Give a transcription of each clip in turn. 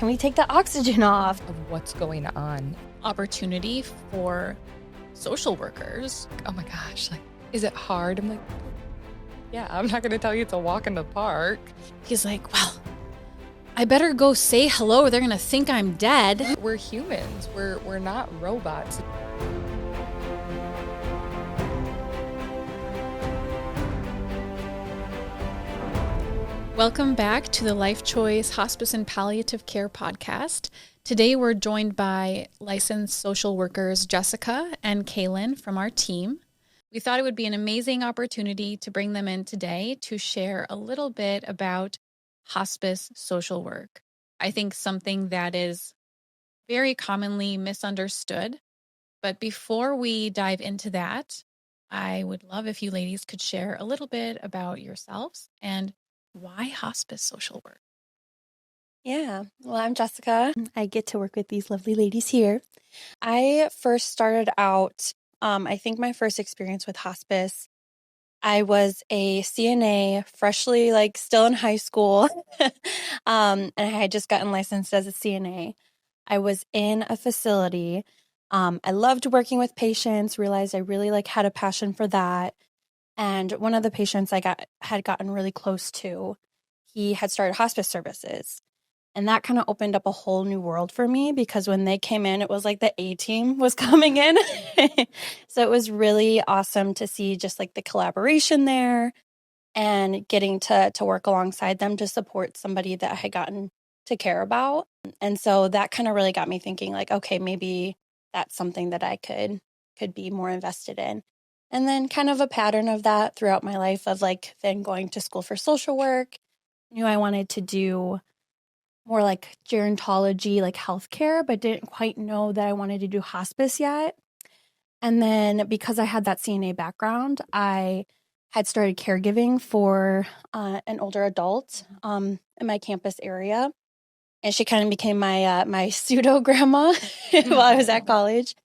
Can we take the oxygen off? Of what's going on. Opportunity for social workers. Oh my gosh, like, is it hard? I'm like, yeah, I'm not going to tell you it's a walk in the park. He's like, well, I better go say hello or they're going to think I'm dead. We're humans. We're not robots. Welcome back to the LifeChoice Hospice and Palliative Care podcast. Today we're joined by licensed social workers Jessica and Kaylin from our team. We thought it would be an amazing opportunity to bring them in today to share a little bit about hospice social work. I think something that is very commonly misunderstood. But before we dive into that, I would love if you ladies could share a little bit about yourselves and why hospice social work. Yeah, well, I'm Jessica. I get to work with these lovely ladies here. I first started out, I think my first experience with hospice, I was a CNA, freshly, still in high school, and I had just gotten licensed as a CNA. I was in a facility. I loved working with patients, realized I really had a passion for that. And one of the patients had gotten really close to, he had started hospice services. And that kind of opened up a whole new world for me because when they came in, it was like the A-team was coming in. So it was really awesome to see just the collaboration there and getting to work alongside them to support somebody that I had gotten to care about. And so that kind of really got me thinking okay, maybe that's something that I could be more invested in. And then kind of a pattern of that throughout my life of then going to school for social work. Knew I wanted to do more gerontology, healthcare, but didn't quite know that I wanted to do hospice yet. And then because I had that CNA background, I had started caregiving for an older adult in my campus area. And she kind of became my pseudo grandma while I was at college.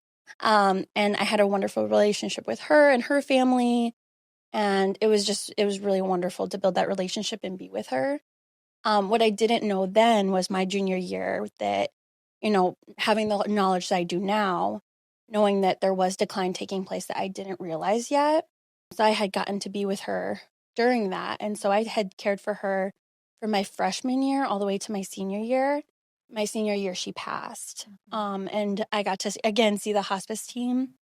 And I had a wonderful relationship with her and her family. And it was really wonderful to build that relationship and be with her. What I didn't know then was my junior year that, having the knowledge that I do now, knowing that there was decline taking place that I didn't realize yet. So I had gotten to be with her during that. And so I had cared for her from my freshman year all the way to my senior year. My senior year, she passed. And I got to, again, see the hospice team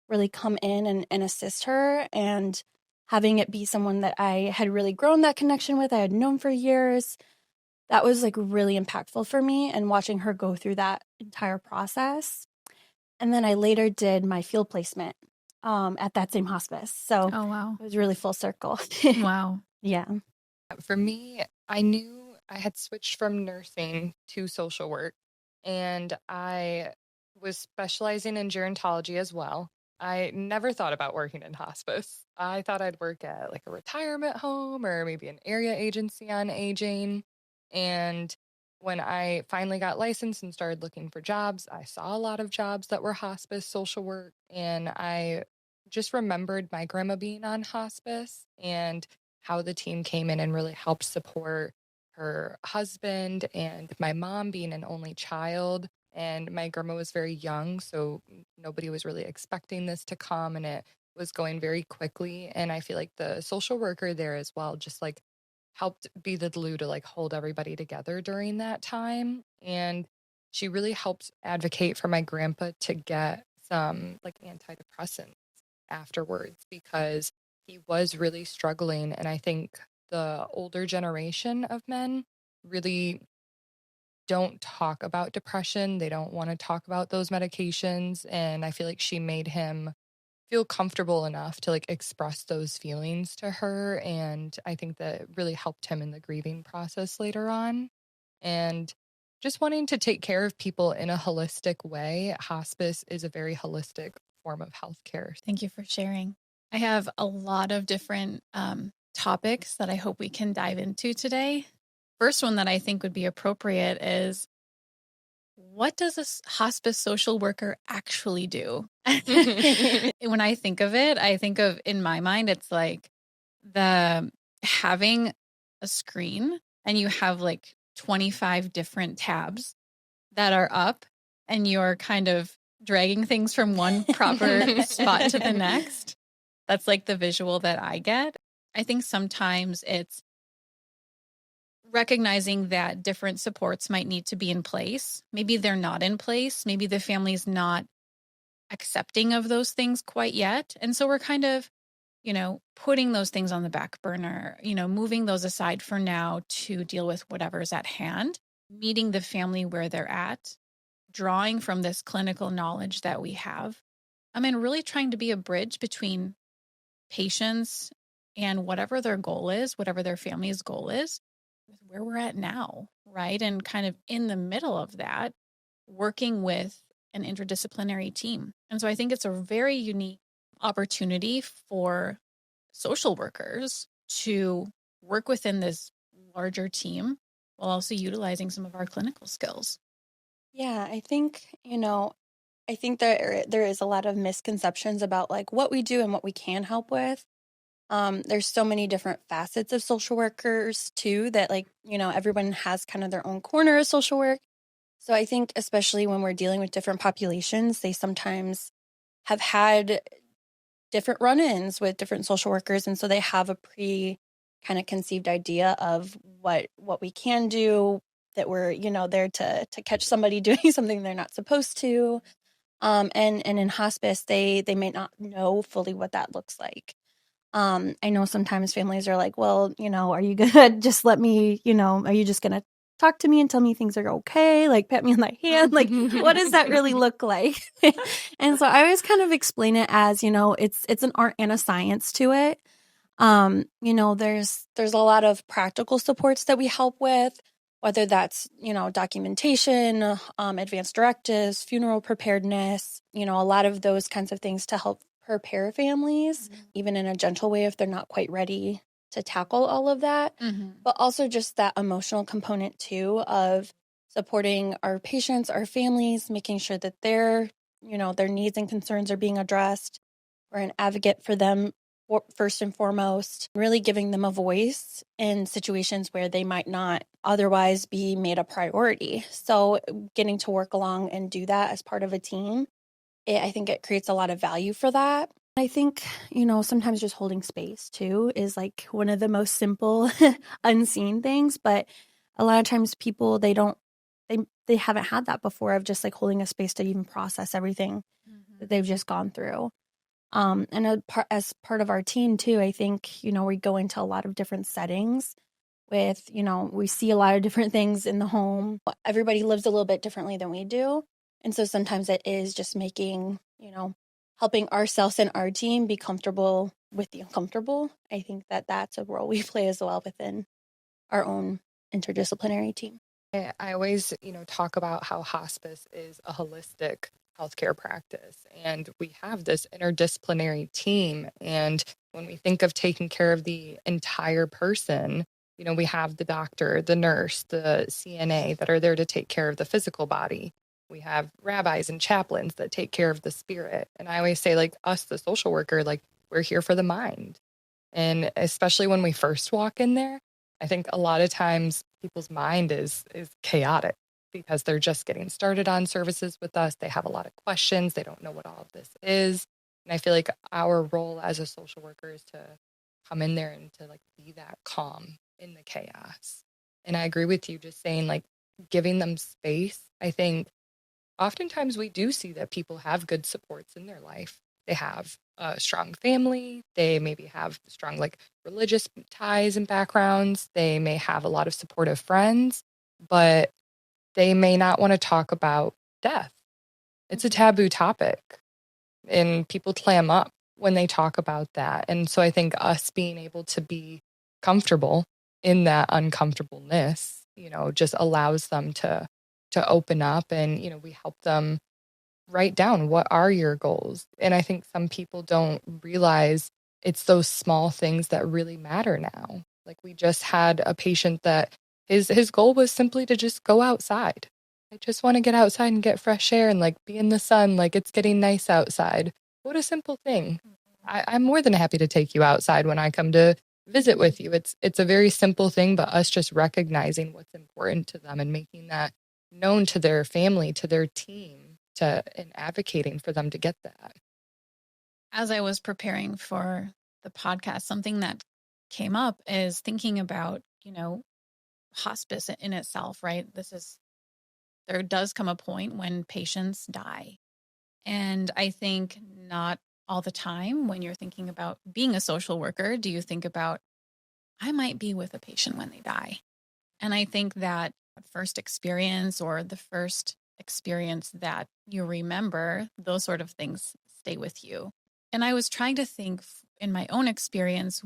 really come in and assist her. And having it be someone that I had really grown that connection with, I had known for years, that was really impactful for me, and watching her go through that entire process. And then I later did my field placement at that same hospice. So Oh, wow. it was really full circle. Wow. Yeah. For me, I knew I had switched from nursing to social work, and I was specializing in gerontology as well. I never thought about working in hospice. I thought I'd work at a retirement home or maybe an area agency on aging. And when I finally got licensed and started looking for jobs, I saw a lot of jobs that were hospice social work. And I just remembered my grandma being on hospice and how the team came in and really helped support her husband, and my mom being an only child. And my grandma was very young, so nobody was really expecting this to come, and it was going very quickly. And I feel like the social worker there as well just helped be the glue to hold everybody together during that time. And she really helped advocate for my grandpa to get some antidepressants afterwards because he was really struggling. And I think the older generation of men really don't talk about depression. They don't want to talk about those medications. And I feel like she made him feel comfortable enough to express those feelings to her. And I think that really helped him in the grieving process later on. And just wanting to take care of people in a holistic way. Hospice is a very holistic form of healthcare. Thank you for sharing. I have a lot of different topics that I hope we can dive into today. First one that I think would be appropriate is, what does a hospice social worker actually do? When I think of it, I think of, in my mind, it's the having a screen and you have 25 different tabs that are up and you're kind of dragging things from one proper spot to the next. That's like the visual that I get. I think sometimes it's recognizing that different supports might need to be in place. Maybe they're not in place. Maybe the family's not accepting of those things quite yet. And so we're kind of, putting those things on the back burner, moving those aside for now to deal with whatever's at hand, meeting the family where they're at, drawing from this clinical knowledge that we have. I mean, really trying to be a bridge between patients and whatever their goal is, whatever their family's goal is, with where we're at now, right? And kind of in the middle of that, working with an interdisciplinary team. And so I think it's a very unique opportunity for social workers to work within this larger team while also utilizing some of our clinical skills. Yeah, I think, I think there is a lot of misconceptions about like what we do and what we can help with. There's so many different facets of social workers too that like, everyone has kind of their own corner of social work. So I think especially when we're dealing with different populations, they sometimes have had different run-ins with different social workers. And so they have a kind of conceived idea of what we can do, that we're, there to catch somebody doing something they're not supposed to. And in hospice, they may not know fully what that looks like. I know sometimes families are like, well, are you gonna just let me, are you just gonna talk to me and tell me things are okay? Like pat me on the hand. Like, what does that really look like? And so I always kind of explain it as, it's an art and a science to it. There's a lot of practical supports that we help with, whether that's, documentation, advanced directives, funeral preparedness, a lot of those kinds of things to help prepare families, even in a gentle way if they're not quite ready to tackle all of that. But also just that emotional component too of supporting our patients, our families, making sure that their needs and concerns are being addressed. We're an advocate for them first and foremost, really giving them a voice in situations where they might not otherwise be made a priority. So getting to work along and do that as part of a team, I think it creates a lot of value for that. I think, sometimes just holding space too is like one of the most simple unseen things, but a lot of times people, they haven't had that before of just like holding a space to even process everything that they've just gone through. And as part of our team too, I think, we go into a lot of different settings with, we see a lot of different things in the home. Everybody lives a little bit differently than we do. And so sometimes it is just making, helping ourselves and our team be comfortable with the uncomfortable. I think that that's a role we play as well within our own interdisciplinary team. I always, talk about how hospice is a holistic healthcare practice, and we have this interdisciplinary team. And when we think of taking care of the entire person, we have the doctor, the nurse, the CNA that are there to take care of the physical body. We have rabbis and chaplains that take care of the spirit. And I always say, like us, the social worker, like we're here for the mind. And especially when we first walk in there, I think a lot of times people's mind is chaotic because they're just getting started on services with us. They have a lot of questions. They don't know what all of this is. And I feel like our role as a social worker is to come in there and to like be that calm in the chaos. And I agree with you just saying like giving them space. I think oftentimes we do see that people have good supports in their life. They have a strong family. They maybe have strong like religious ties and backgrounds. They may have a lot of supportive friends, but they may not want to talk about death. It's a taboo topic and people clam up when they talk about that. And so I think us being able to be comfortable in that uncomfortableness, just allows them to open up and, we help them write down what are your goals. And I think some people don't realize it's those small things that really matter now. Like we just had a patient that his goal was simply to just go outside. I just want to get outside and get fresh air and like be in the sun, like it's getting nice outside. What a simple thing. I'm more than happy to take you outside when I come to visit with you. It's a very simple thing, but us just recognizing what's important to them and making that known to their family, to their team, and advocating for them to get that. As I was preparing for the podcast, something that came up is thinking about, hospice in itself, right? There does come a point when patients die. And I think not all the time when you're thinking about being a social worker, do you think about, I might be with a patient when they die. And I think that first experience or the first experience that you remember, those sort of things stay with you. And I was trying to think in my own experience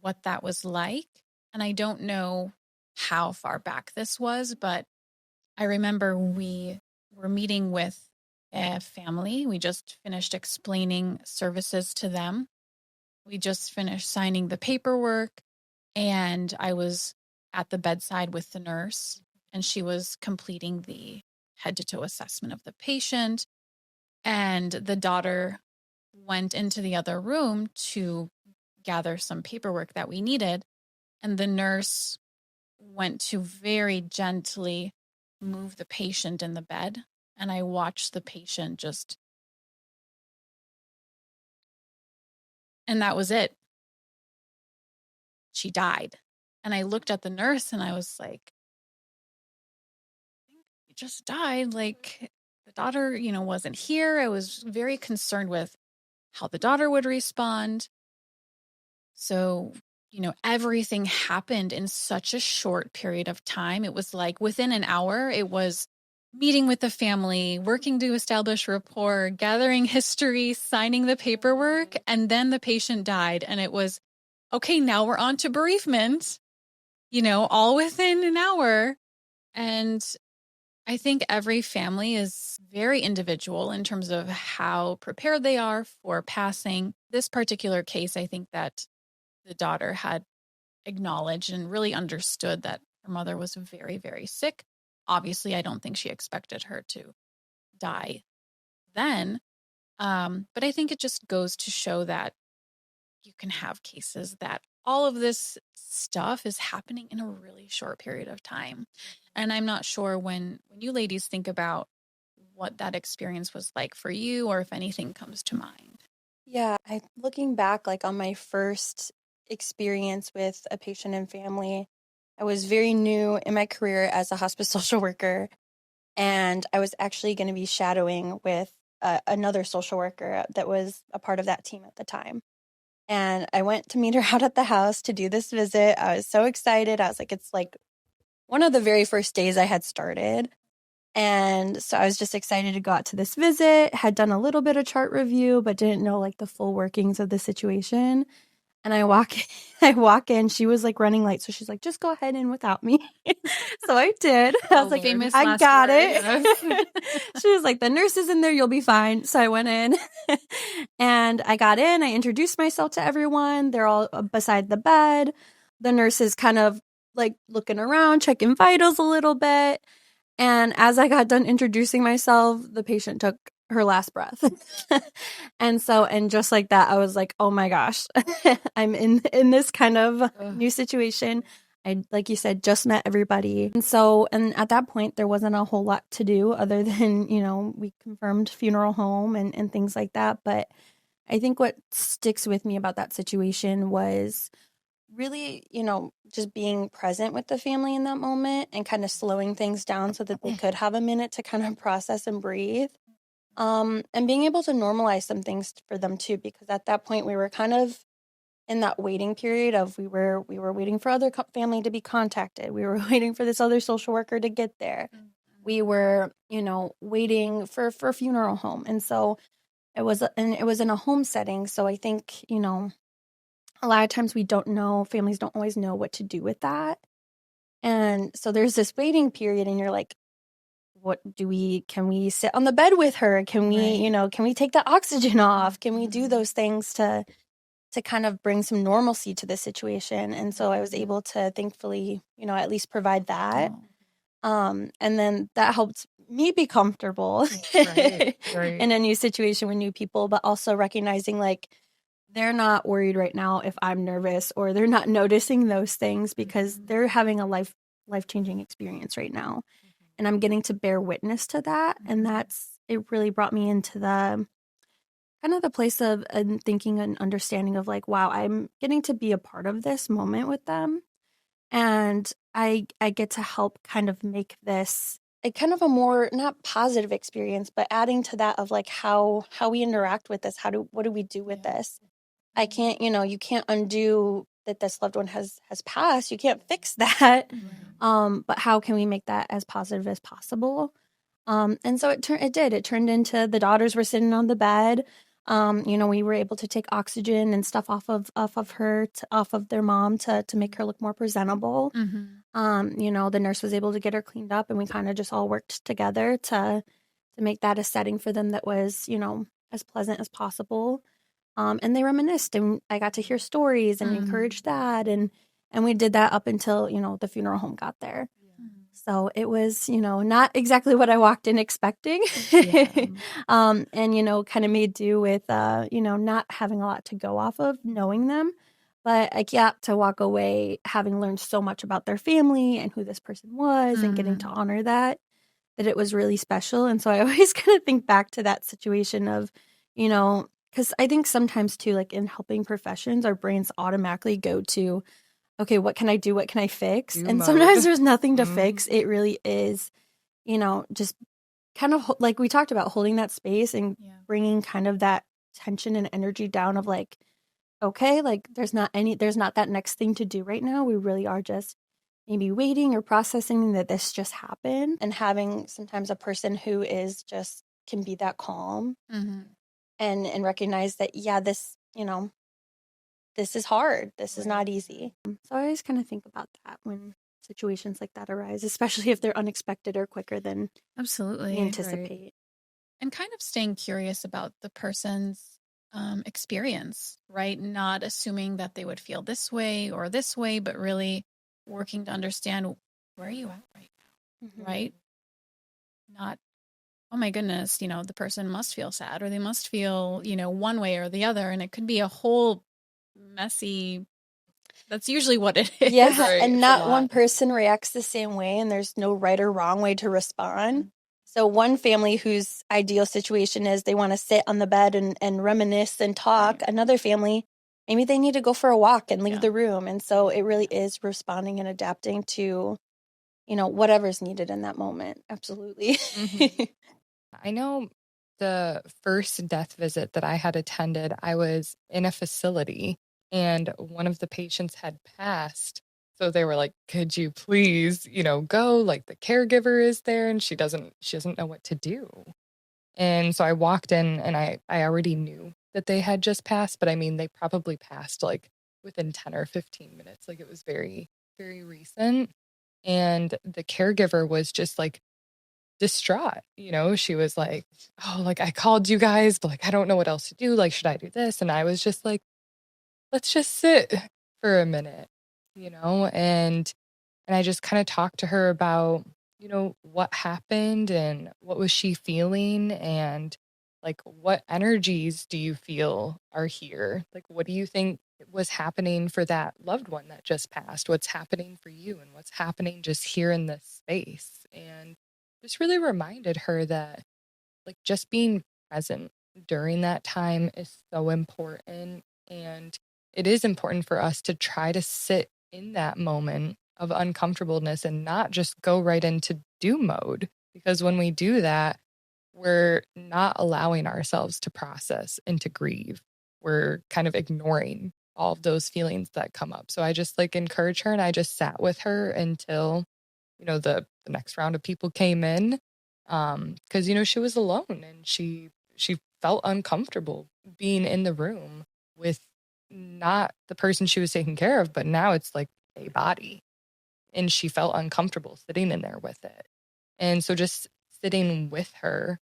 what that was like. And I don't know how far back this was, but I remember we were meeting with a family. We just finished explaining services to them. We just finished signing the paperwork, and I was at the bedside with the nurse, and she was completing the head-to-toe assessment of the patient. And the daughter went into the other room to gather some paperwork that we needed. And the nurse went to very gently move the patient in the bed. And I watched the patient and that was it. She died. And I looked at the nurse and I was like, I think you just died. Like, the daughter, wasn't here. I was very concerned with how the daughter would respond. So, everything happened in such a short period of time. It was like within an hour, it was meeting with the family, working to establish rapport, gathering history, signing the paperwork, and then the patient died. And it was, okay, now we're on to bereavement, all within an hour. And I think every family is very individual in terms of how prepared they are for passing. This particular case, I think that the daughter had acknowledged and really understood that her mother was very, very sick. Obviously, I don't think she expected her to die then. But I think it just goes to show that you can have cases that all of this stuff is happening in a really short period of time. And I'm not sure when you ladies think about what that experience was like for you, or if anything comes to mind. Yeah, looking back, like on my first experience with a patient and family, I was very new in my career as a hospice social worker, and I was actually going to be shadowing with another social worker that was a part of that team at the time. And I went to meet her out at the house to do this visit. I was so excited. I was like, it's like one of the very first days I had started. And so I was just excited to go out to this visit, had done a little bit of chart review, but didn't know like the full workings of the situation. And I walk in, she was like running late. So she's like, just go ahead in without me. So I did. I was like, famous I last got word. it. She was like, the nurse is in there. You'll be fine. So I went in and I got in. I introduced myself to everyone. They're all beside the bed. The nurse is kind of like looking around, checking vitals a little bit. And as I got done introducing myself, the patient took her last breath. And just like that, I was like, oh my gosh, I'm in this kind of new situation. I, like you said, just met everybody. And at that point, there wasn't a whole lot to do other than, we confirmed funeral home and things like that. But I think what sticks with me about that situation was really, just being present with the family in that moment and kind of slowing things down so that they could have a minute to kind of process and breathe. And being able to normalize some things for them too, because at that point we were kind of in that waiting period of we were waiting for other family to be contacted. We were waiting for this other social worker to get there. We were, waiting for funeral home. And so it was in a home setting. So I think, a lot of times families don't always know what to do with that. And so there's this waiting period and you're like, can we sit on the bed with her? Can we, Right. can we take the oxygen off? Can we do those things to kind of bring some normalcy to the situation? And so I was able to thankfully, at least provide that. And then that helped me be comfortable Right. in a new situation with new people, but also recognizing like they're not worried right now if I'm nervous, or they're not noticing those things because they're having a life-changing experience right now. And I'm getting to bear witness to that. And it really brought me into the kind of the place of thinking and understanding of like, wow, I'm getting to be a part of this moment with them. And I get to help kind of make this a kind of a more not positive experience, but adding to that of like how we interact with this. What do we do with this? I can't, you can't undo that this loved one has passed. You can't fix that. But how can we make that as positive as possible? And so it did. It turned into the daughters were sitting on the bed. We were able to take oxygen and stuff off of her, off of their mom to make her look more presentable. The nurse was able to get her cleaned up, and we kind of just all worked together to make that a setting for them that was, as pleasant as possible. And they reminisced, and I got to hear stories and encourage that, and we did that up until the funeral home got there. So it was, not exactly what I walked in expecting. And, kind of made do with, not having a lot to go off of, knowing them. But I got to walk away having learned so much about their family and who this person was and getting to honor that it was really special. And so I always kind of think back to that situation of, because I think sometimes too, like in helping professions, our brains automatically go to, okay, what can I do? What can I fix? And sometimes there's nothing to fix. It really is, just kind of like we talked about, holding that space and bringing kind of that tension and energy down of like, okay, like there's not that next thing to do right now. We really are just maybe waiting or processing that this just happened, and having sometimes a person who is just can be that calm and recognize that, this, this is hard. This is not easy. So I always kind of think about that when situations like that arise, especially if they're unexpected or quicker than we anticipate. Right. And kind of staying curious about the person's experience, right? Not assuming that they would feel this way or this way, but really working to understand where are you at right now, right? Not, oh my goodness, the person must feel sad or they must feel, one way or the other. And it could be a whole messy, that's usually what it is. Yeah, right. And not one person reacts the same way, and there's no right or wrong way to respond. So one family whose ideal situation is they want to sit on the bed and reminisce and talk. Right. Another family, maybe they need to go for a walk and leave the room. And so it really is responding and adapting to, whatever's needed in that moment. Absolutely. I know the first death visit that I had attended, I was in a facility and one of the patients had passed. So they were like, could you please, go? Like the caregiver is there and she doesn't know what to do. And so I walked in and I already knew that they had just passed, but I mean, they probably passed like within 10 or 15 minutes. Like it was very, very recent. And the caregiver was just like distraught. She was like, oh, like I called you guys, but like, I don't know what else to do. Like, should I do this? And I was just like, let's just sit for a minute, and I just kind of talked to her about, what happened and what was she feeling and like, what energies do you feel are here? Like, what do you think was happening for that loved one that just passed? What's happening for you and what's happening just here in this space? And just really reminded her that like just being present during that time is so important. And it is important for us to try to sit in that moment of uncomfortableness and not just go right into do mode. Because when we do that, we're not allowing ourselves to process and to grieve. We're kind of ignoring all of those feelings that come up. So I just like encourage her and I just sat with her until, the next round of people came in. Cause she was alone and she felt uncomfortable being in the room with not the person she was taking care of, but now it's like a body and she felt uncomfortable sitting in there with it. And so just sitting with her,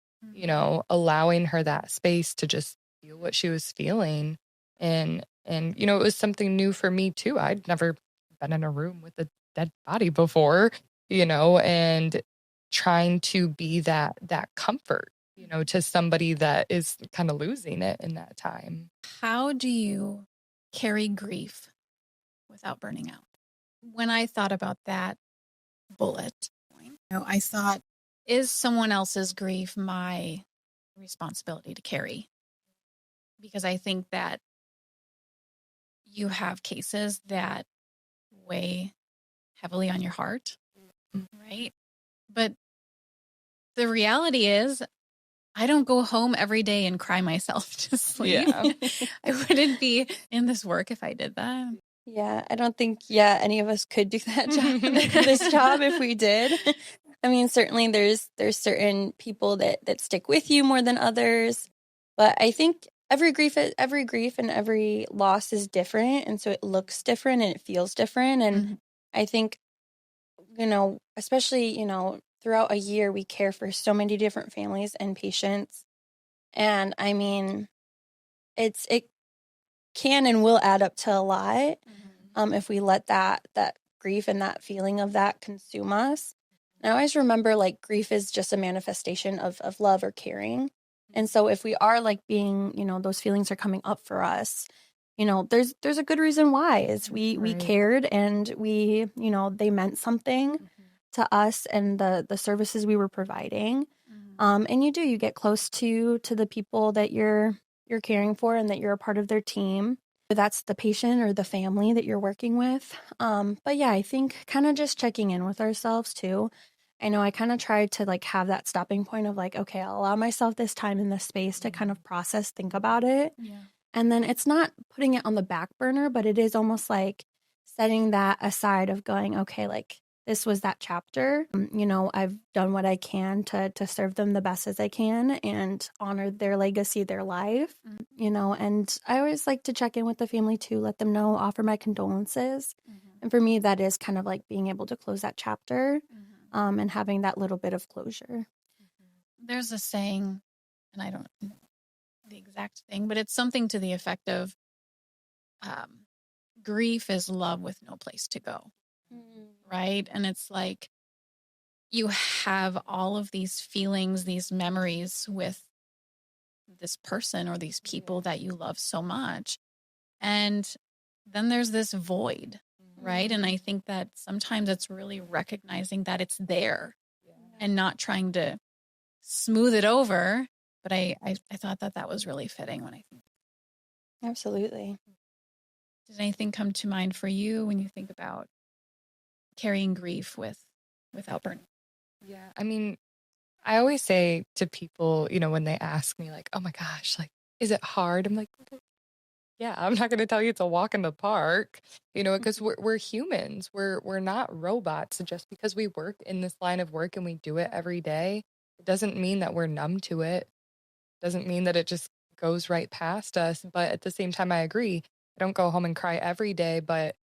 allowing her that space to just feel what she was feeling. And it was something new for me too. I'd never been in a room with a dead body before, and trying to be that comfort, to somebody that is kind of losing it in that time. How do you carry grief without burning out? When I thought about that bullet point, I thought, is someone else's grief my responsibility to carry? Because I think that you have cases that weigh heavily on your heart, right? But the reality is, I don't go home every day and cry myself to sleep. Yeah. I wouldn't be in this work if I did that. Yeah, I don't think, any of us could do that job, this job if we did. I mean, certainly there's certain people that stick with you more than others, but I think every grief and every loss is different, and so it looks different and it feels different. And I think, especially, throughout a year, we care for so many different families and patients. And I mean, it can and will add up to a lot. If we let that grief and that feeling of that consume us. And I always remember, like, grief is just a manifestation of love or caring. And so if we are, like, being, those feelings are coming up for us, there's a good reason why. Is we Right. cared, and we, they meant something to us and the services we were providing. And you get close to the people that you're caring for and that you're a part of their team. That's the patient or the family that you're working with. But yeah, I think kind of just checking in with ourselves too. I know I kind of tried to, like, have that stopping point of, like, okay, I'll allow myself this time in this space to kind of process, think about it. Yeah. And then it's not putting it on the back burner, but it is almost like setting that aside of going, okay, like, this was that chapter. I've done what I can to serve them the best as I can and honor their legacy, their life, and I always like to check in with the family too, let them know, offer my condolences. And for me, that is kind of like being able to close that chapter, and having that little bit of closure. There's a saying, and I don't know the exact thing, but it's something to the effect of grief is love with no place to go. Right? And it's like you have all of these feelings, these memories with this person or these people that you love so much. And then there's this void, right? And I think that sometimes it's really recognizing that it's there and not trying to smooth it over. But I thought that was really fitting when I think. Absolutely. Did anything come to mind for you when you think about carrying grief without burnout? Yeah. I mean, I always say to people, when they ask me, like, oh my gosh, like, is it hard? I'm like, yeah, I'm not going to tell you it's a walk in the park, because we're humans. We're not robots. So just because we work in this line of work and we do it every day, it doesn't mean that we're numb to it. Doesn't mean that it just goes right past us. But at the same time, I agree. I don't go home and cry every day, but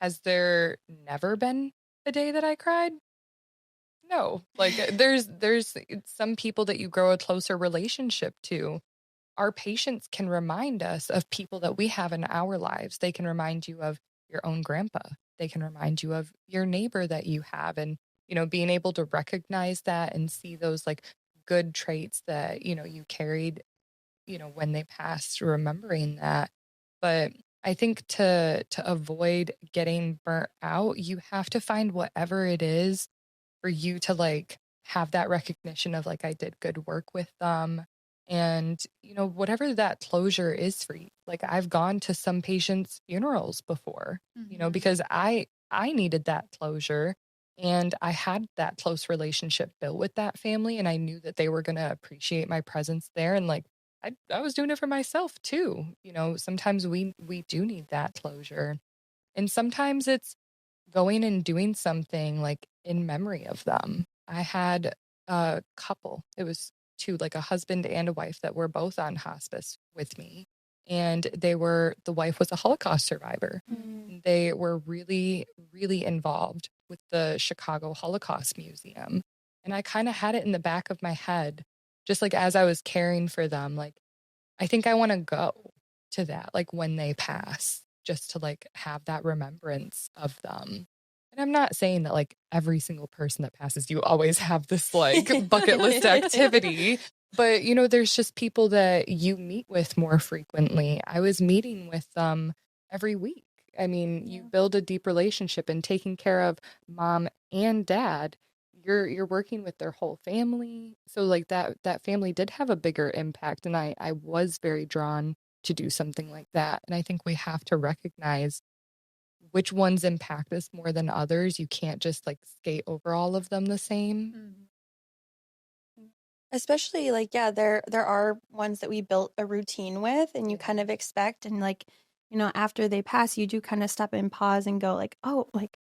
has there never been a day that I cried? No. Like, there's some people that you grow a closer relationship to. Our patients can remind us of people that we have in our lives. They can remind you of your own grandpa. They can remind you of your neighbor that you have. And, being able to recognize that and see those, like, good traits that, you carried, when they passed, remembering that. But I think to avoid getting burnt out, you have to find whatever it is for you to, like, have that recognition of, like, I did good work with them. And, whatever that closure is for you. Like, I've gone to some patients' funerals before, because I needed that closure, and I had that close relationship built with that family, and I knew that they were going to appreciate my presence there. And, like, I was doing it for myself too. Sometimes we do need that closure. And sometimes it's going and doing something, like, in memory of them. I had a couple, it was two, like a husband and a wife, that were both on hospice with me. And the wife was a Holocaust survivor. They were really, really involved with the Chicago Holocaust Museum. And I kind of had it in the back of my head, just like as I was caring for them, like, I think I want to go to that, like, when they pass, just to, like, have that remembrance of them. And I'm not saying that, like, every single person that passes, you always have this, like, bucket list activity. But, there's just people that you meet with more frequently. I was meeting with them every week. I mean, you build a deep relationship, and taking care of mom and dad, you're working with their whole family. So like that family did have a bigger impact, and I was very drawn to do something like that. And I think we have to recognize which ones impact us more than others. You can't just like skate over all of them the same. Especially like, yeah, there are ones that we built a routine with and you kind of expect, and like, after they pass, you do kind of stop and pause and go like, oh, like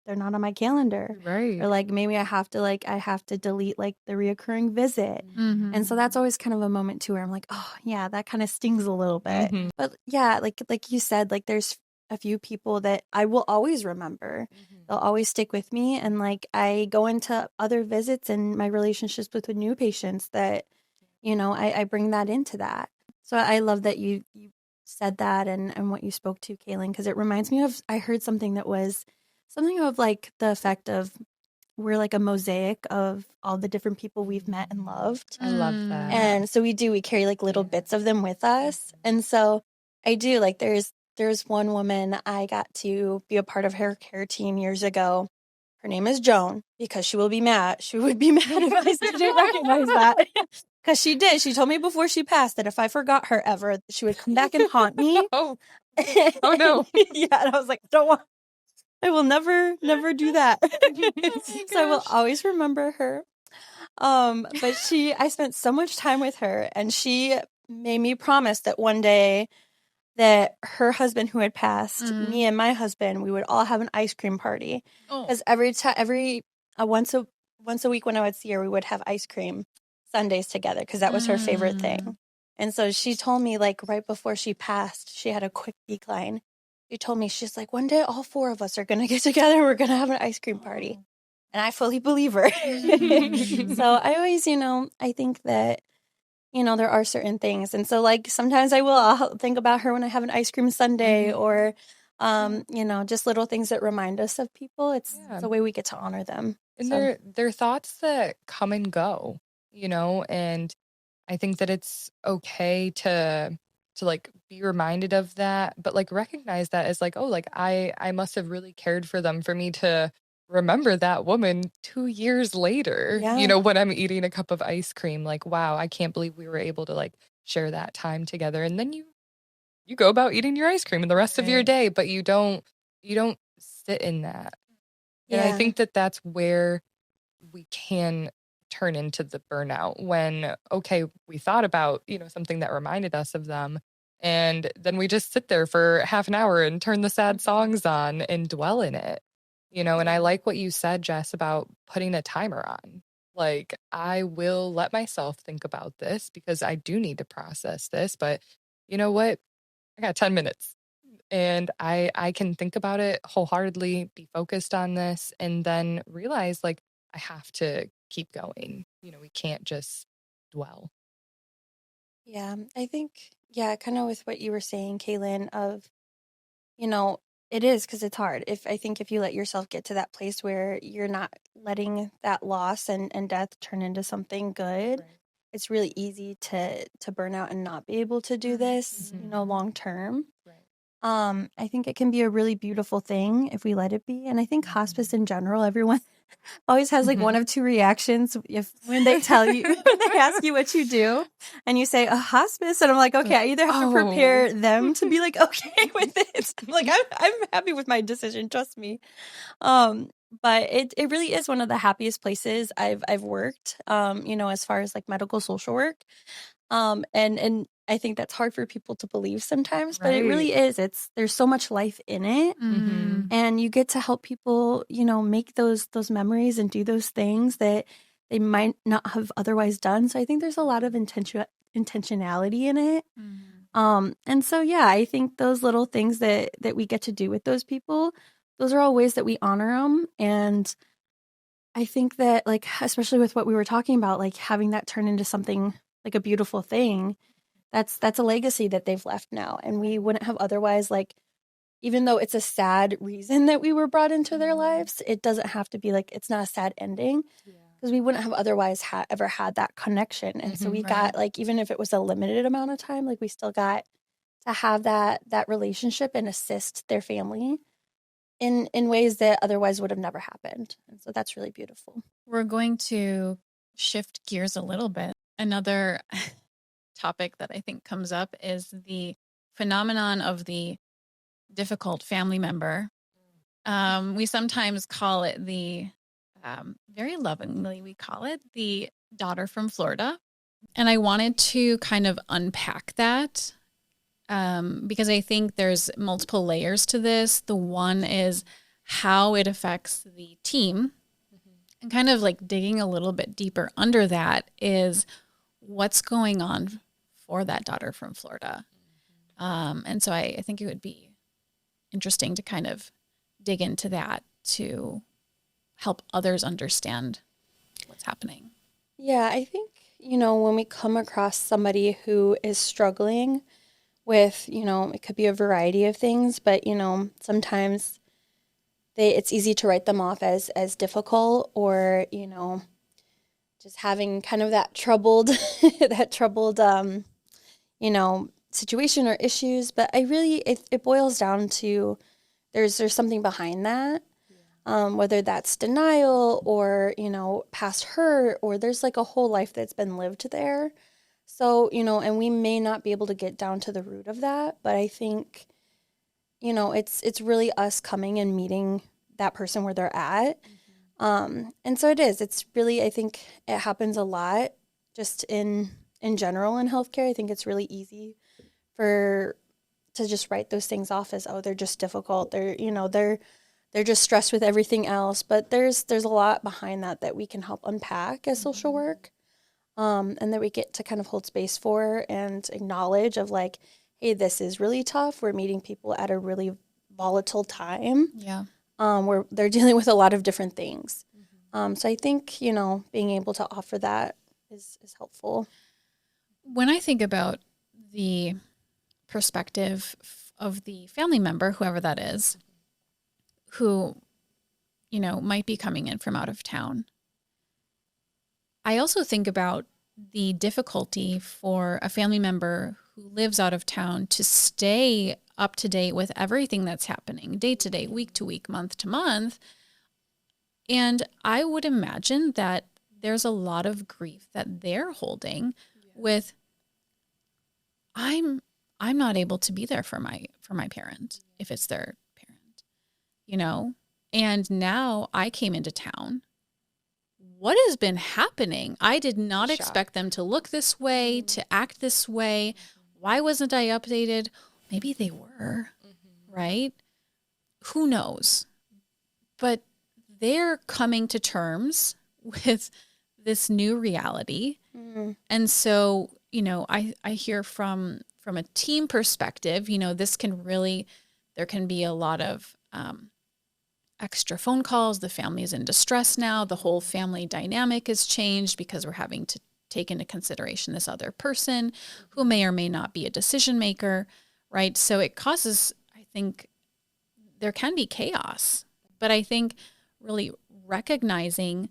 they're not on my calendar. Right. Or like maybe I have to delete like the reoccurring visit. And so that's always kind of a moment too where I'm like, oh yeah, that kind of stings a little bit. But yeah, like you said, like there's a few people that I will always remember. They'll always stick with me. And like I go into other visits and my relationships with the new patients that, I bring that into that. So I love that you said that and what you spoke to, Kaylin, because it reminds me of, I heard something that was something of like the effect of we're like a mosaic of all the different people we've met and loved. I love that. And so we carry like little bits of them with us. And so I do like there's one woman I got to be a part of her care team years ago. Her name is Joan because she will be mad. She would be mad if I didn't recognize that. Because she did. She told me before she passed that if I forgot her ever, she would come back and haunt me. Oh no. Yeah. And I was like, I will never do that. So I will always remember her. But I spent so much time with her, and she made me promise that one day that her husband who had passed, me and my husband, we would all have an ice cream party. Because once a week when I would see her, we would have ice cream Sundays together because that was her favorite thing. And so she told me, like, right before she passed, she had a quick decline. She told me, she's like, one day all four of us are going to get together. We're going to have an ice cream party. And I fully believe her. So I always, I think that, there are certain things. And so like sometimes I'll think about her when I have an ice cream sundae or, just little things that remind us of people. It's the way we get to honor them. And they're thoughts that come and go, and I think that it's okay to like be reminded of that, but like recognize that as like, oh, like I must have really cared for them for me to remember that woman 2 years later, when I'm eating a cup of ice cream, like, wow, I can't believe we were able to like share that time together. And then you go about eating your ice cream and the rest of your day, but you don't sit in that. And I think that that's where we can turn into the burnout when, okay, we thought about, something that reminded us of them. And then we just sit there for half an hour and turn the sad songs on and dwell in it, and I like what you said, Jess, about putting a timer on. Like, I will let myself think about this because I do need to process this, but you know what? I got 10 minutes. And I can think about it wholeheartedly, be focused on this, and then realize like I have to keep going. We can't just dwell. Yeah, I think, kind of with what you were saying, Kaylin, of, it is because it's hard. I think if you let yourself get to that place where you're not letting that loss and death turn into something good, it's really easy to burn out and not be able to do this, long term. I think it can be a really beautiful thing if we let it be. And I think hospice in general, everyone always has like one of two reactions when they tell you, when they ask you what you do and you say a hospice. And I'm like, okay, I either have to prepare them to be like, okay with it. Like, I'm happy with my decision. Trust me. But it really is one of the happiest places I've worked, as far as like medical social work. And I think that's hard for people to believe sometimes, but it really is. There's so much life in it, and you get to help people, make those memories and do those things that they might not have otherwise done. So I think there's a lot of intentionality in it. And so, I think those little things that we get to do with those people, those are all ways that we honor them. And I think that, like, especially with what we were talking about, like having that turn into something like a beautiful thing, that's a legacy that they've left now. And we wouldn't have otherwise, like, even though it's a sad reason that we were brought into their lives, it doesn't have to be like, it's not a sad ending because we wouldn't have otherwise ever had that connection. And so we got, like, even if it was a limited amount of time, like we still got to have that relationship and assist their family in ways that otherwise would have never happened. And so that's really beautiful. We're going to shift gears a little bit. Another topic that I think comes up is the phenomenon of the difficult family member. We sometimes call it very lovingly, we call it the daughter from Florida. And I wanted to kind of unpack that because I think there's multiple layers to this. The one is how it affects the team, and kind of like digging a little bit deeper under that is what's going on for that daughter from Florida. And so I think it would be interesting to kind of dig into that to help others understand what's happening. Yeah, I think, when we come across somebody who is struggling with, it could be a variety of things, but, sometimes it's easy to write them off as difficult or, just having kind of that troubled, situation or issues. But it boils down to there's something behind that. Whether that's denial or, past hurt, or there's like a whole life that's been lived there. So, and we may not be able to get down to the root of that, but I think, it's really us coming and meeting that person where they're at. And so it's really, I think it happens a lot just in general in healthcare. I think it's really easy to just write those things off as, oh, they're just difficult. They're just stressed with everything else, but there's a lot behind that we can help unpack as social work, and that we get to kind of hold space for and acknowledge of like, hey, this is really tough. We're meeting people at a really volatile time. Yeah. Where they're dealing with a lot of different things. So I think, being able to offer that is helpful. When I think about the perspective of the family member, whoever that is, who, might be coming in from out of town, I also think about the difficulty for a family member who lives out of town to stay up to date with everything that's happening day to day, week to week, month to month. And I would imagine that there's a lot of grief that they're holding with, I'm not able to be there for my parent if it's their parent, and now I came into town. What has been happening? I did not expect them to look this way, to act this way. Why wasn't I updated? Maybe they were, right? Who knows? But they're coming to terms with this new reality. And so, I hear from a team perspective, there can be a lot of extra phone calls. The family is in distress now. The whole family dynamic has changed because we're having to take into consideration this other person who may or may not be a decision maker, right? So it causes, I think, there can be chaos. But I think really recognizing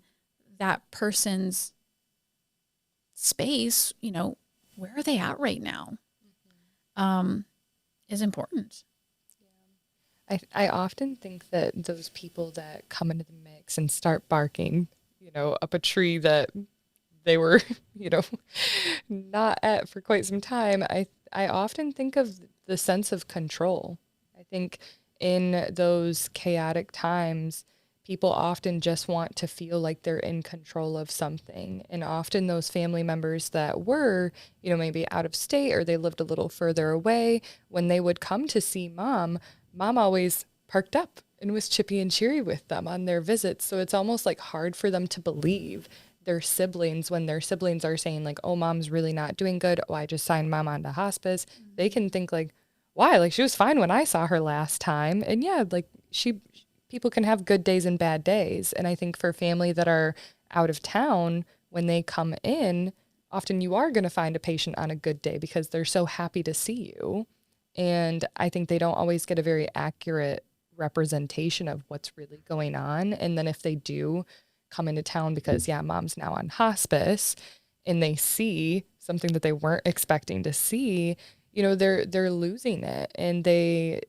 that person's space, where are they at right now, is important. I often think that those people that come into the mix and start barking, up a tree that they were, not at for quite some time, I often think of the sense of control. I think in those chaotic times, people often just want to feel like they're in control of something. And often those family members that were, maybe out of state or they lived a little further away, when they would come to see mom always perked up and was chippy and cheery with them on their visits. So it's almost like hard for them to believe their siblings when their siblings are saying like, oh, mom's really not doing good. Oh, I just signed mom onto hospice. They can think like, why? Like she was fine when I saw her last time. And yeah, like people can have good days and bad days. And I think for family that are out of town, when they come in, often you are going to find a patient on a good day because they're so happy to see you. And I think they don't always get a very accurate representation of what's really going on. And then if they do come into town because, mom's now on hospice and they see something that they weren't expecting to see, they're losing it. And they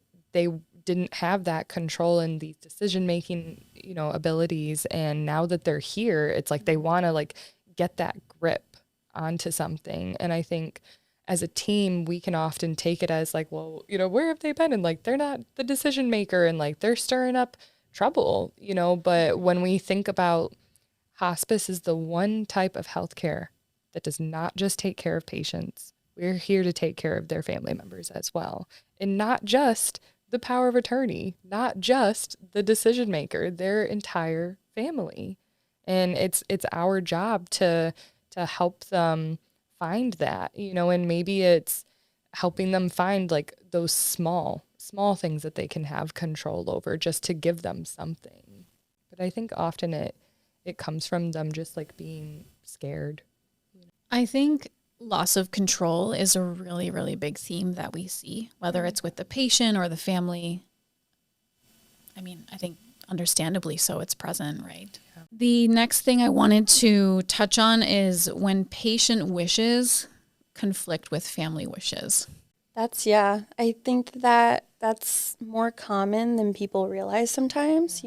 didn't have that control and these decision-making, abilities. And now that they're here, it's like they want to like get that grip onto something. And I think as a team, we can often take it as like, well, where have they been? And like, they're not the decision maker and like they're stirring up trouble, but when we think about hospice is the one type of healthcare that does not just take care of patients. We're here to take care of their family members as well. And not just the power of attorney, not just the decision maker, their entire family. And it's our job to help them find that, and maybe it's helping them find like those small things that they can have control over just to give them something. But I think often it comes from them just like being scared. I think loss of control is a really, really big theme that we see, whether it's with the patient or the family. I mean, I think understandably so, it's present, right? Yeah. The next thing I wanted to touch on is when patient wishes conflict with family wishes. I think that's more common than people realize sometimes.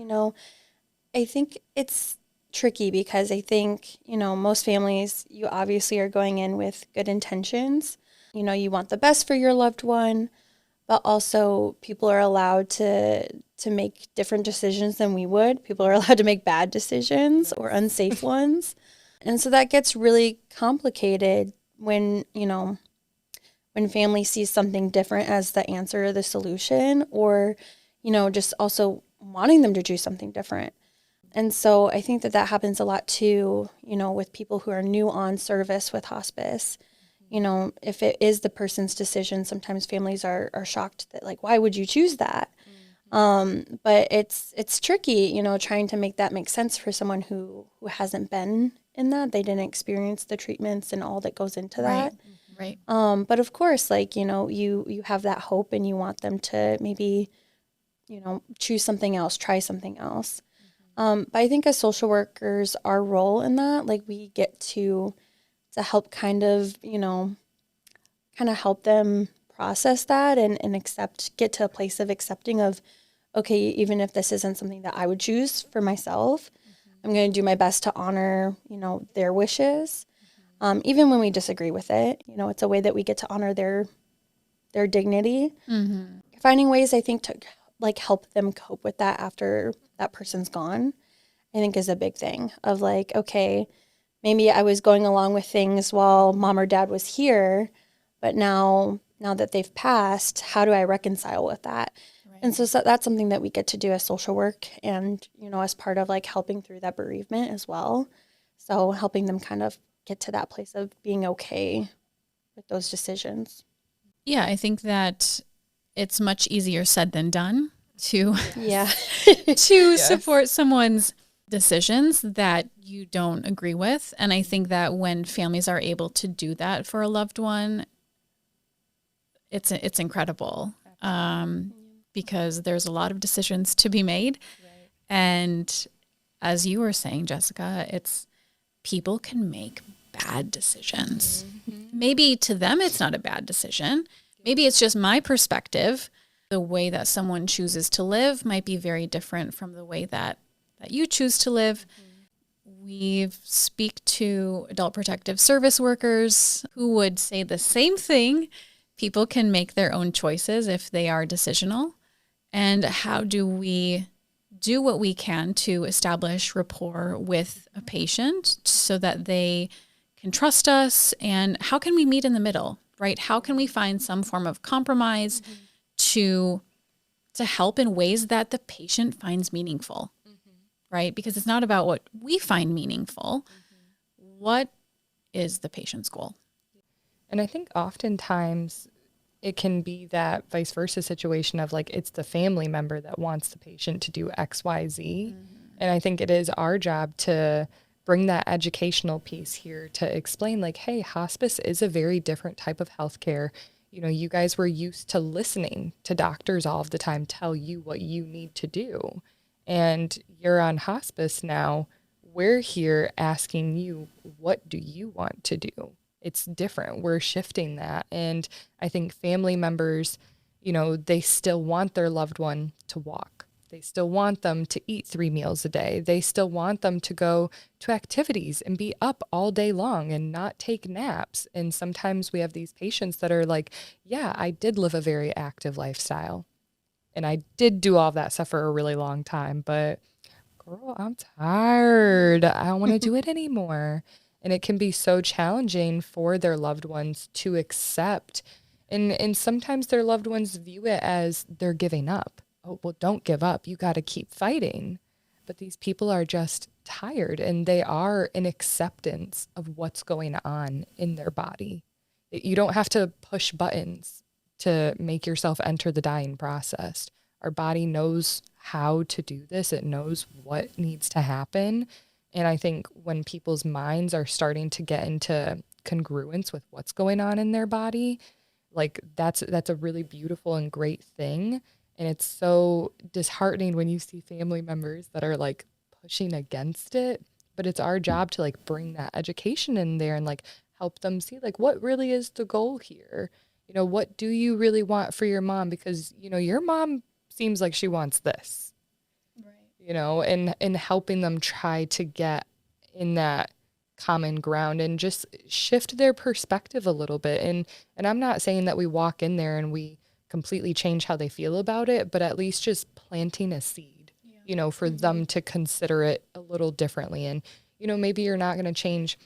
I think it's tricky because I think, most families, you obviously are going in with good intentions. You want the best for your loved one, but also people are allowed to make different decisions than we would. People are allowed to make bad decisions or unsafe ones. And so that gets really complicated when family sees something different as the answer or the solution, or, just also wanting them to do something different. And so I think that happens a lot too, with people who are new on service with hospice. If it is the person's decision, sometimes families are shocked that like, why would you choose that? But it's tricky, trying to make that make sense for someone who hasn't been in that. They didn't experience the treatments and all that goes into that. Right. But of course, like, you have that hope and you want them to maybe, choose something else, try something else. But I think as social workers, our role in that, like we get to help kind of help them process that and get to a place of accepting of, okay, even if this isn't something that I would choose for myself, I'm going to do my best to honor, their wishes. Even when we disagree with it, it's a way that we get to honor their dignity. Finding ways, I think, to like help them cope with that after that person's gone, I think is a big thing of like, okay, maybe I was going along with things while mom or dad was here, but now that they've passed, how do I reconcile with that? Right. And so that's something that we get to do as social work and, as part of like helping through that bereavement as well. So helping them kind of get to that place of being okay with those decisions. Yeah, I think that it's much easier said than done to support someone's decisions that you don't agree with. And I think that when families are able to do that for a loved one, it's incredible, because there's a lot of decisions to be made. Right. And as you were saying, Jessica, it's people can make bad decisions. Maybe to them it's not a bad decision. Maybe it's just my perspective. The way that someone chooses to live might be very different from the way that you choose to live. We speak to adult protective service workers who would say the same thing. People can make their own choices if they are decisional. And how do we do what we can to establish rapport with a patient so that they can trust us? And how can we meet in the middle, right? How can we find some form of compromise to help in ways that the patient finds meaningful, right? Because it's not about what we find meaningful. What is the patient's goal? And I think oftentimes it can be that vice versa situation of like, it's the family member that wants the patient to do X, Y, Z. And I think it is our job to bring that educational piece here to explain like, hey, hospice is a very different type of healthcare. You guys were used to listening to doctors all of the time tell you what you need to do. And you're on hospice now. We're here asking you, what do you want to do? It's different. We're shifting that. And I think family members, they still want their loved one to walk. They still want them to eat 3 meals a day. They still want them to go to activities and be up all day long and not take naps. And sometimes we have these patients that are like, yeah, I did live a very active lifestyle and I did do all that stuff for a really long time, but girl, I'm tired. I don't want to do it anymore. And it can be so challenging for their loved ones to accept. And sometimes their loved ones view it as they're giving up. Oh, well, don't give up. You got to keep fighting. But these people are just tired and they are in acceptance of what's going on in their body. You don't have to push buttons to make yourself enter the dying process. Our body knows how to do this. It knows what needs to happen. And I think when people's minds are starting to get into congruence with what's going on in their body, like that's a really beautiful and great thing. And it's so disheartening when you see family members that are like pushing against it. But it's our job to like bring that education in there and like help them see like what really is the goal here. What do you really want for your mom? Because, your mom seems like she wants this, right? And helping them try to get in that common ground and just shift their perspective a little bit. And I'm not saying that we walk in there and we completely change how they feel about it, but at least just planting a seed, for them to consider it a little differently. And, maybe you're not going to change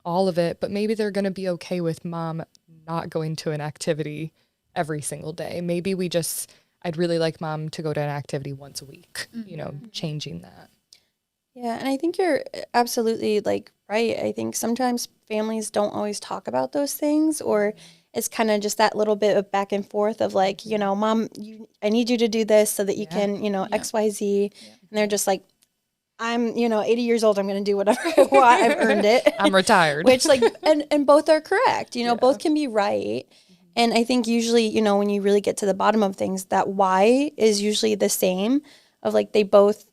all of it, but maybe they're going to be okay with mom not going to an activity every single day. Maybe I'd really like mom to go to an activity once a week, changing that. Yeah, and I think you're absolutely like right. I think sometimes families don't always talk about those things, or it's kind of just that little bit of back and forth of like, mom, I need you to do this so that you can, X, Y, Z. Yeah. And they're just like, I'm, 80 years old. I'm going to do whatever I want. I've earned it. I'm retired. Which and both are correct. Both can be right. And I think usually, when you really get to the bottom of things, that why is usually the same of like, they both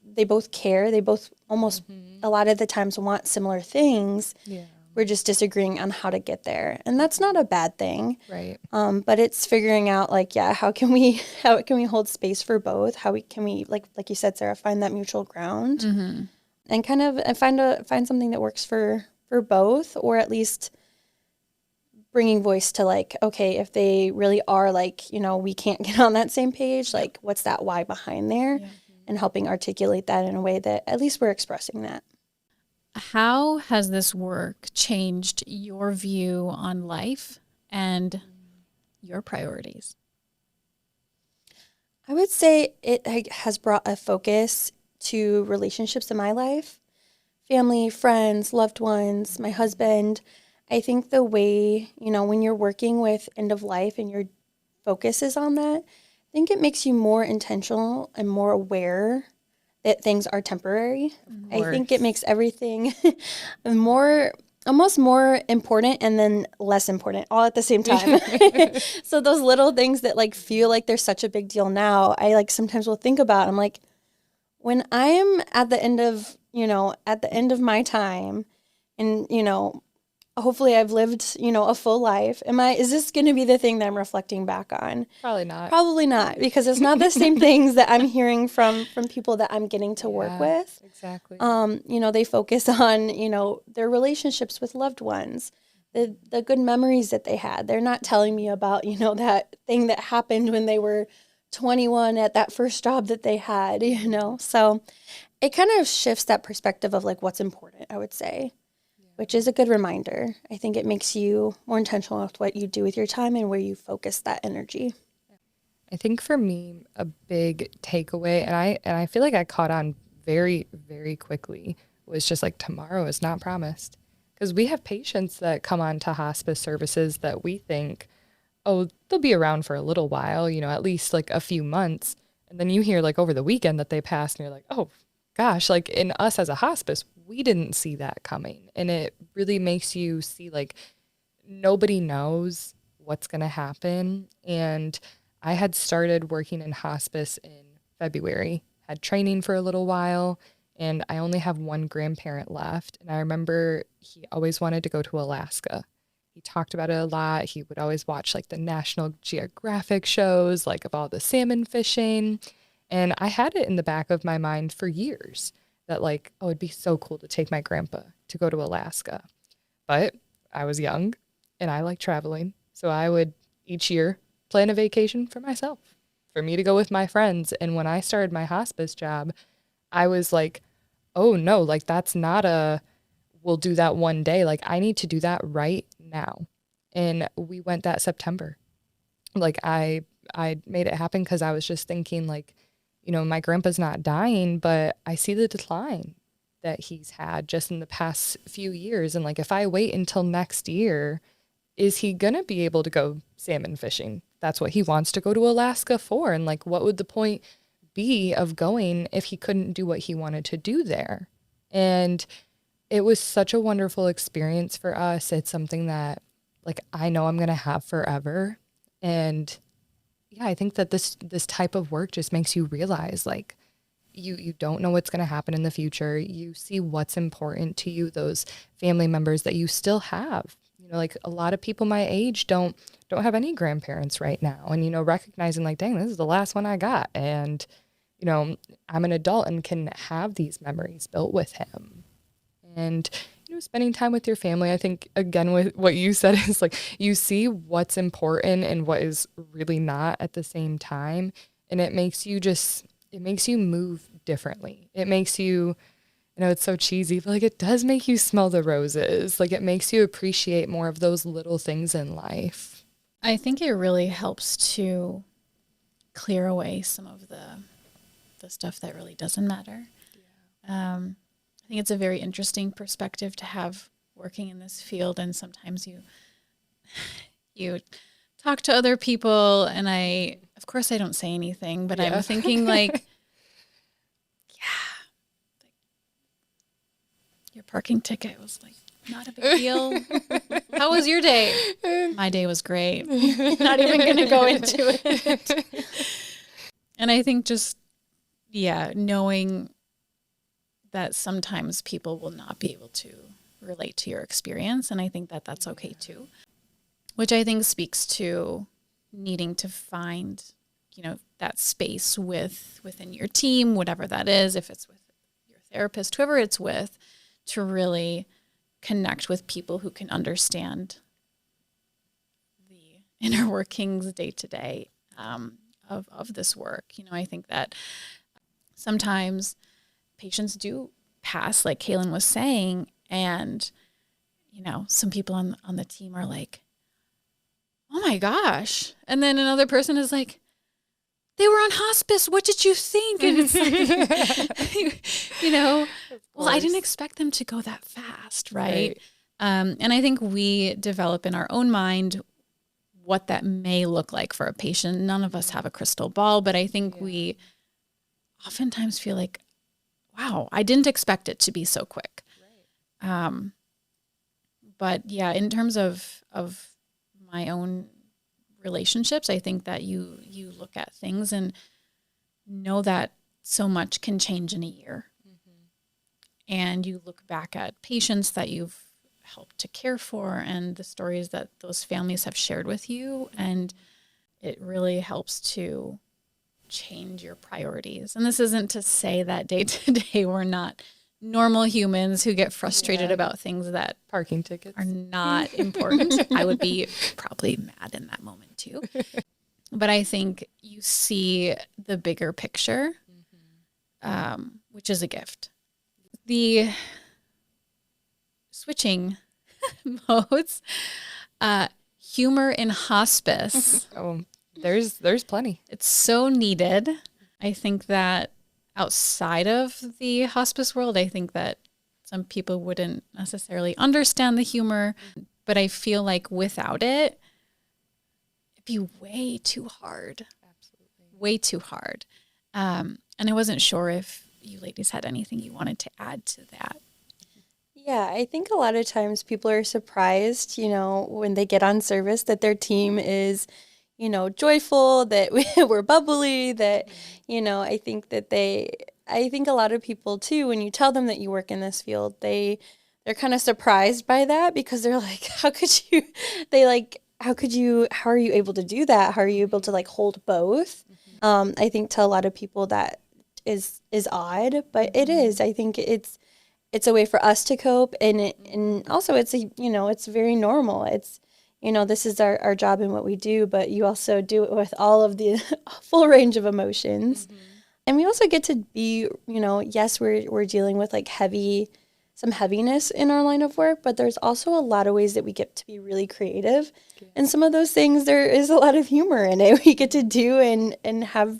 care. They both almost a lot of the times want similar things. Yeah. We're just disagreeing on how to get there. And that's not a bad thing. Right. But it's figuring out like, how can we hold space for both? Can we like you said, Sarah, find that mutual ground and kind of find something that works for both, or at least bringing voice to like, okay, if they really are like, we can't get on that same page, like what's that why behind there? Yeah. And helping articulate that in a way that at least we're expressing that. How has this work changed your view on life and your priorities? I would say it has brought a focus to relationships in my life, family, friends, loved ones, my husband. I think the way, when you're working with end of life and your focus is on that, I think it makes you more intentional and more aware that things are temporary. I think it makes everything almost more important and then less important all at the same time. So those little things that like feel like they're such a big deal now, I like sometimes will think about, I'm like, when I am at the end of my time and, hopefully I've lived, a full life. Is this going to be the thing that I'm reflecting back on? Probably not. Probably not, because it's not the same things that I'm hearing from people that I'm getting to work with. Exactly. They focus on, their relationships with loved ones, the good memories that they had. They're not telling me about, that thing that happened when they were 21 at that first job that they had, So it kind of shifts that perspective of like what's important, I would say. Which is a good reminder. I think it makes you more intentional with what you do with your time and where you focus that energy. I think for me, a big takeaway, and I feel like I caught on very, very quickly, was just like tomorrow is not promised. Because we have patients that come on to hospice services that we think, oh, they'll be around for a little while, at least like a few months. And then you hear like over the weekend that they passed and you're like, oh, gosh, like in us as a hospice, we didn't see that coming. And it really makes you see like nobody knows what's going to happen. And I had started working in hospice in February, had training for a little while, and I only have one grandparent left. And I remember he always wanted to go to Alaska. He talked about it a lot. He would always watch like the National Geographic shows, like of all the salmon fishing. And I had it in the back of my mind for years that like, oh, it'd be so cool to take my grandpa to go to Alaska. But I was young and I like traveling. So I would each year plan a vacation for myself, for me to go with my friends. And when I started my hospice job, I was like, oh no, like that's not a, we'll do that one day. Like I need to do that right now. And we went that September. Like I made it happen because I was just thinking like, you know, my grandpa's not dying, but I see the decline that he's had just in the past few years. And like, if I wait until next year, is he going to be able to go salmon fishing? That's what he wants to go to Alaska for. And like, what would the point be of going if he couldn't do what he wanted to do there? And it was such a wonderful experience for us. It's something that like, I know I'm going to have forever. And yeah, I think that this type of work just makes you realize like you don't know what's going to happen in the future. You see what's important to you, those family members that you still have. You know, like a lot of people my age don't have any grandparents right now. And, you know, recognizing like, dang, this is the last one I got. And, you know, I'm an adult and can have these memories built with him. And, you know, spending time with your family, I think, again, with what you said is like, you see what's important and what is really not at the same time. And it makes you move differently. It makes you, you know, it's so cheesy, but like it does make you smell the roses. Like it makes you appreciate more of those little things in life. I think it really helps to clear away some of the stuff that really doesn't matter. Yeah. I think it's a very interesting perspective to have working in this field. And sometimes you talk to other people and of course I don't say anything, but I'm thinking like, your parking ticket was like not a big deal. How was your day? My day was great. Not even going to go into it. And I think just, knowing that sometimes people will not be able to relate to your experience. And I think that that's okay too, which I think speaks to needing to find, you know, that space within your team, whatever that is, if it's with your therapist, whoever it's with, to really connect with people who can understand the inner workings day to day of this work. You know, I think that sometimes patients do pass, like Kaylin was saying, and, you know, some people on the team are like, oh my gosh. And then another person is like, they were on hospice. What did you think? And it's like, you know, well, I didn't expect them to go that fast, right? And I think we develop in our own mind what that may look like for a patient. None of us have a crystal ball, but I think we oftentimes feel like, wow, I didn't expect it to be so quick. Right. But yeah, in terms of my own relationships, I think that you look at things and know that so much can change in a year. Mm-hmm. And you look back at patients that you've helped to care for and the stories that those families have shared with you, and it really helps to change your priorities. And this isn't to say that day to day we're not normal humans who get frustrated about things that parking tickets are not important. I would be probably mad in that moment too. But I think you see the bigger picture, which is a gift. The switching modes, humor in hospice. Oh, there's plenty. It's so needed. I think that outside of the hospice world, I think that some people wouldn't necessarily understand the humor, but I feel like without it, it'd be way too hard. Absolutely. Way too hard. And I wasn't sure if you ladies had anything you wanted to add to that. Yeah, I think a lot of times people are surprised, you know, when they get on service that their team is, you know, joyful, that we're bubbly, that, you know, I think a lot of people too, when you tell them that you work in this field, they're they're kind of surprised by that because they're like, how are you able to do that? How are you able to like hold both? I think to a lot of people that is odd, but it is. I think it's a way for us to cope, and also it's it's very normal. It's, this is our job and what we do, but you also do it with all of the full range of emotions. And we also get to be, yes, we're dealing with like some heaviness in our line of work, but there's also a lot of ways that we get to be really creative. And some of those things, there is a lot of humor in it. We get to do and have,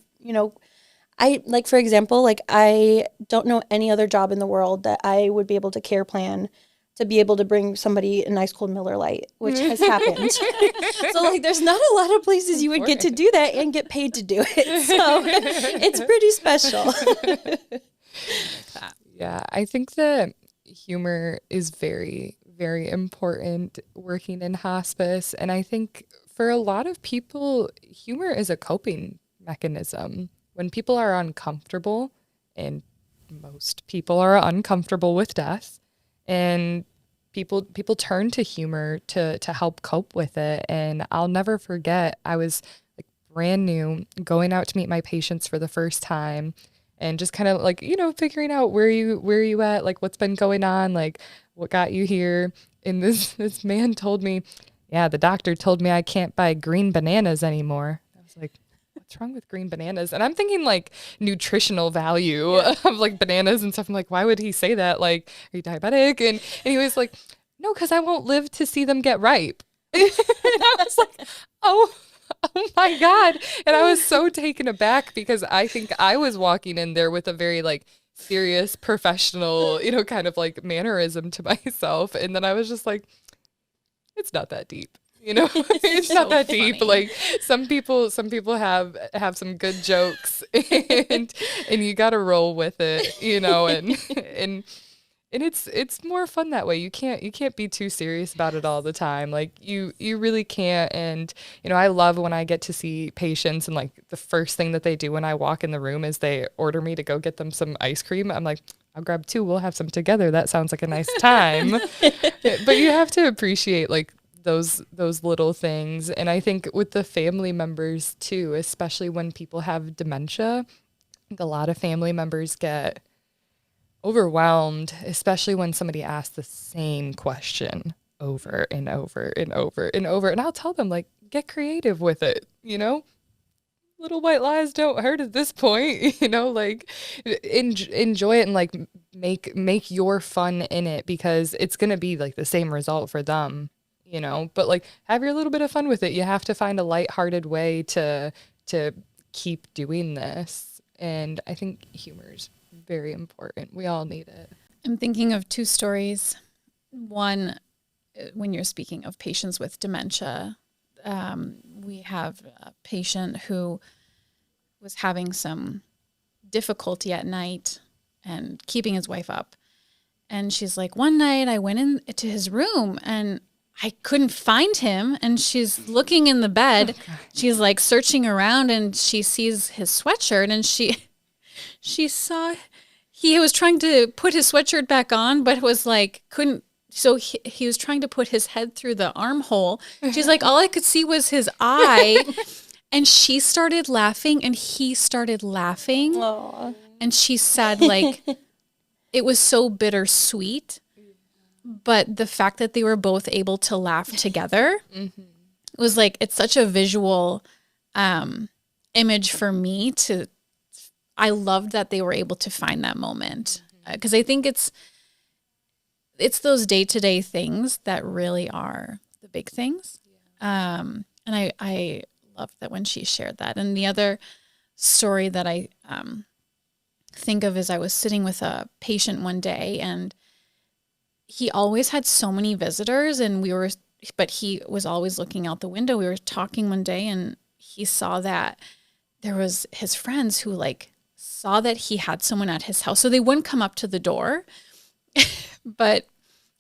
I like, for example, like I don't know any other job in the world that I would be able to care plan to be able to bring somebody a nice cold Miller Lite, which has happened. So like there's not a lot of places you would get to do that and get paid to do it. So it's pretty special. Yeah, I think that humor is very, very important working in hospice. And I think for a lot of people, humor is a coping mechanism. When people are uncomfortable, and most people are uncomfortable with death, and people turn to humor to help cope with it. And I'll never forget, I was like brand new going out to meet my patients for the first time, and just kind of like, figuring out where you at, like what's been going on, like what got you here. And this man told me, yeah, the doctor told me I can't buy green bananas anymore. I was like, what's wrong with green bananas? And I'm thinking like nutritional value of like bananas and stuff. I'm like, why would he say that? Like, are you diabetic? And he was like, no, because I won't live to see them get ripe. And I was like, oh my God. And I was so taken aback because I think I was walking in there with a very like serious professional, kind of like mannerism to myself. And then I was just like, it's not that deep. It's not that deep. Like some people have some good jokes, and you got to roll with it, and it's more fun that way. You can't be too serious about it all the time. Like you really can't. And I love when I get to see patients, and like the first thing that they do when I walk in the room is they order me to go get them some ice cream. I'm like, I'll grab 2. We'll have some together. That sounds like a nice time. But you have to appreciate like those little things. And I think with the family members too, especially when people have dementia, I think a lot of family members get overwhelmed, especially when somebody asks the same question over and over and over and over. And I'll tell them, like, get creative with it, little white lies don't hurt at this point, like enjoy it and like make your fun in it, because it's going to be like the same result for them. But like have your little bit of fun with it. You have to find a lighthearted way to keep doing this. And I think humor is very important. We all need it. I'm thinking of 2 stories. One, when you're speaking of patients with dementia, we have a patient who was having some difficulty at night and keeping his wife up. And she's like, one night I went into his room and I couldn't find him. And she's looking in the bed. She's like searching around and she sees his sweatshirt, and she saw he was trying to put his sweatshirt back on, but was like, couldn't. So he was trying to put his head through the armhole. She's like, all I could see was his eye. And she started laughing and he started laughing. Aww. And she said like, it was so bittersweet. But the fact that they were both able to laugh together was like, it's such a visual image for me I loved that they were able to find that moment. Because I think it's those day-to-day things that really are the big things. And I loved that when she shared that. And the other story that I think of is I was sitting with a patient one day, and he always had so many visitors, but he was always looking out the window. We were talking one day, and he saw that there was his friends who like saw that he had someone at his house. So they wouldn't come up to the door, but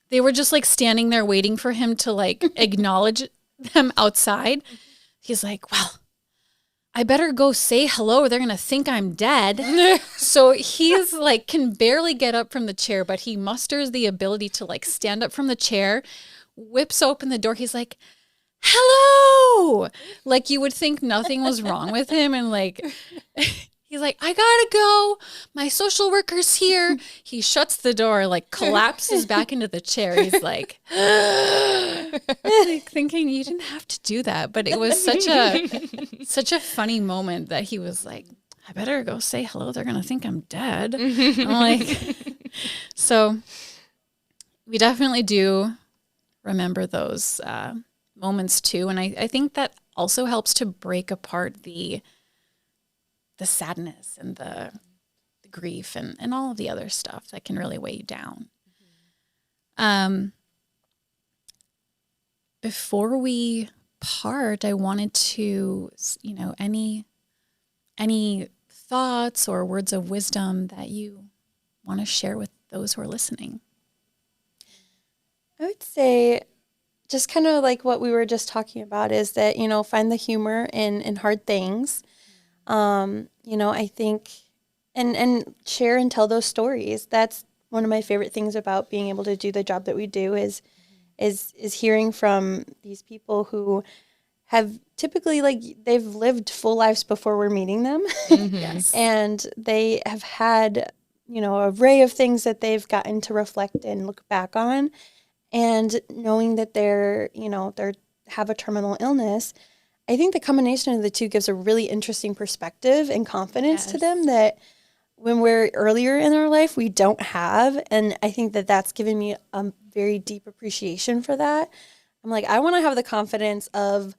they were just like standing there waiting for him to like acknowledge them outside. He's like, well, I better go say hello or they're going to think I'm dead. So he's like, can barely get up from the chair, but he musters the ability to like stand up from the chair, whips open the door. He's like, hello. Like you would think nothing was wrong with him. And like, he's like, I gotta go. My social worker's here. He shuts the door, like collapses back into the chair. He's like, like thinking you didn't have to do that. But it was such a funny moment that he was like, I better go say hello. They're going to think I'm dead. I'm like, so we definitely do remember those moments too. And I think that also helps to break apart the sadness and the grief and all of the other stuff that can really weigh you down. Before we part, I wanted to, any thoughts or words of wisdom that you want to share with those who are listening? I would say just kind of like what we were just talking about is that, find the humor in hard things. I think and share and tell those stories. That's one of my favorite things about being able to do the job that we do is hearing from these people who have typically they've lived full lives before we're meeting them. Yes. And they have had, an array of things that they've gotten to reflect and look back on. And knowing that they're have a terminal illness, I think the combination of the two gives a really interesting perspective and confidence to them that when we're earlier in our life, we don't have. And I think that that's given me a very deep appreciation for that. I'm like, I want to have the confidence of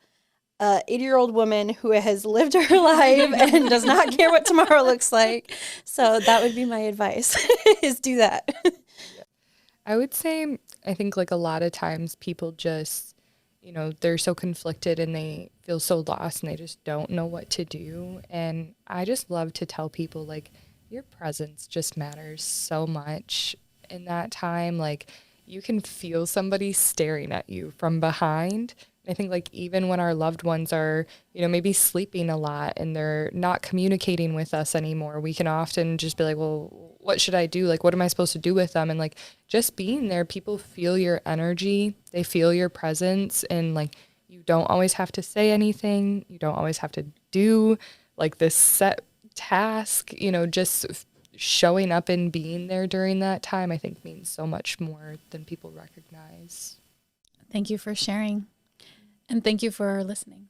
a 80-year-old woman who has lived her life and does not care what tomorrow looks like. So that would be my advice is do that. I would say, I think like a lot of times people just, they're so conflicted and they feel so lost and they just don't know what to do. And I just love to tell people like your presence just matters so much in that time. Like you can feel somebody staring at you from behind. I think like even when our loved ones are, maybe sleeping a lot and they're not communicating with us anymore, we can often just be like, well, what should I do? Like, what am I supposed to do with them? And like just being there, people feel your energy, they feel your presence, and like you don't always have to say anything. You don't always have to do like this set task, just showing up and being there during that time, I think means so much more than people recognize. Thank you for sharing. And thank you for listening.